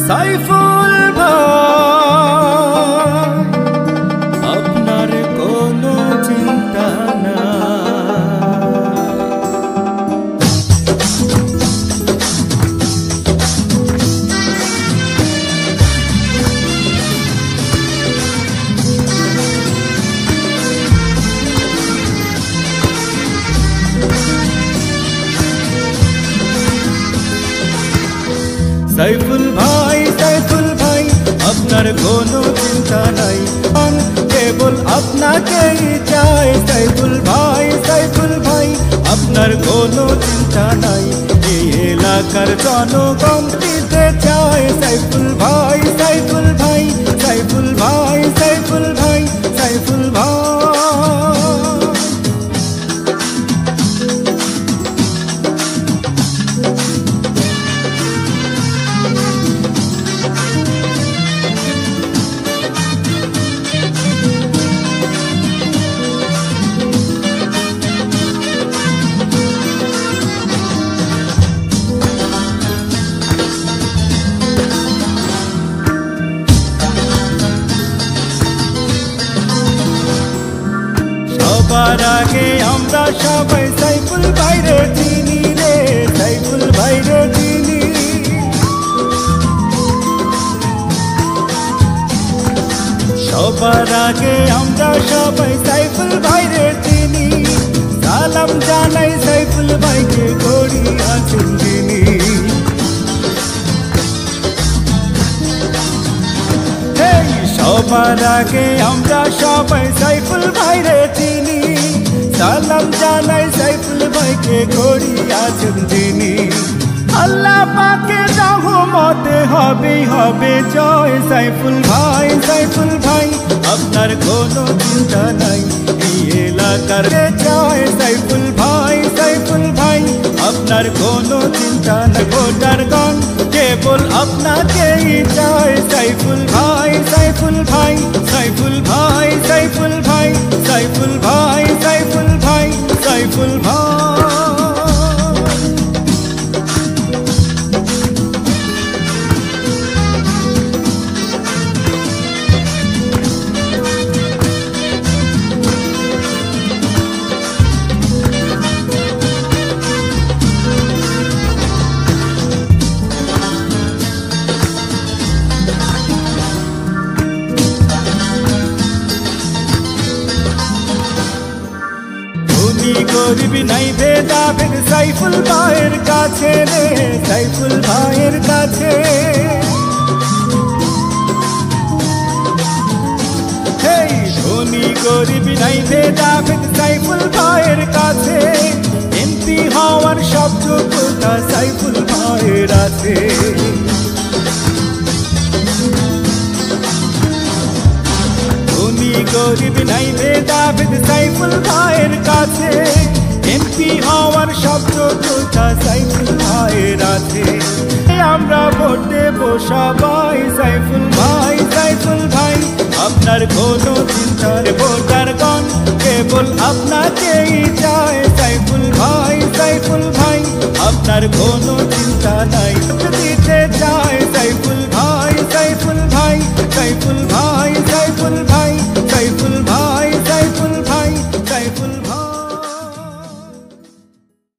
সাইফুল ভাই আপনার কোনো চিন্তা নাই। সাইফুল ভাই আপনার কোনো চিন্তা নাই, কেবল আপনাকেই চাই। সাইফুল ভাই আপনার কোনো চিন্তা নাই, এই এলাকার জনগণ দিতে চায়। সাইফুল ভাই সাইফুল ভাই সাইফুল ভাই সাইফুল ভাই সাইফুল ভাই সবার আগে আমরা সবাই সাইফুল ভাইরে চিনি রে, সাইফুল ভাইরে চিনি। সবার আগে আমরা সবাই সাইফুল ভাইরে চিনি, সালাম জানাই সাইফুল ভাইকে করি আছেন যিনি। সবার আগে আমরা সবাই সাইফুল ভাইরে চিনি, সালাম জানাই সাইফুল ভাইকে করি আছেন যিনি। আল্লাহ পাকের রহমতে হবে হবে জয়। সাইফুল ভাই আপনার কোনো চিন্তা নাই, এই এলাকার জয়। সাইফুল ভাই আপনার কোনো চিন্তা নাই, ভোটারগণ কেবল আপনাকেই চায়। সাইফুল ভাই সাইফুল ভাই সাইফুল ভাই সাইফুল ভাই সাইফুল ভাই সাইফুল ভাই সাইফুল ভাই। গরিব নাই ভেদাভেদ সাইফুল ভাইয়ের কাছে রে, সাইফুল ভাইয়ের কাছে। ধনী গরিব নাই ভেদাভেদ সাইফুল ভাইয়ের কাছে, এমপি হওয়ার সব যোগ্যতা সাইফুল ভাইয়ের আছে। ধনী গরিব নাই ভেদাভেদ সাইফুল ভাইয়ের কাছে, এমপি হওয়ার সব যোগ্যতা সাইফুল ভাইয়ের আছে। আমরা ভোট দেব সবাই সাইফুল ভাই আপনার কোনো চিন্তা রে, ভোটারগণ কেবল আপনাকেই চায়। সাইফুল ভাই আপনার কোনো চিন্তা নাই, দিতে চায়। সাইফুল ভাই সাইফুল ভাই সাইফুল ভাই সাইফুল ভাই সাইফুল ভাই সাইফুল ভাই সাইফুল ভাই।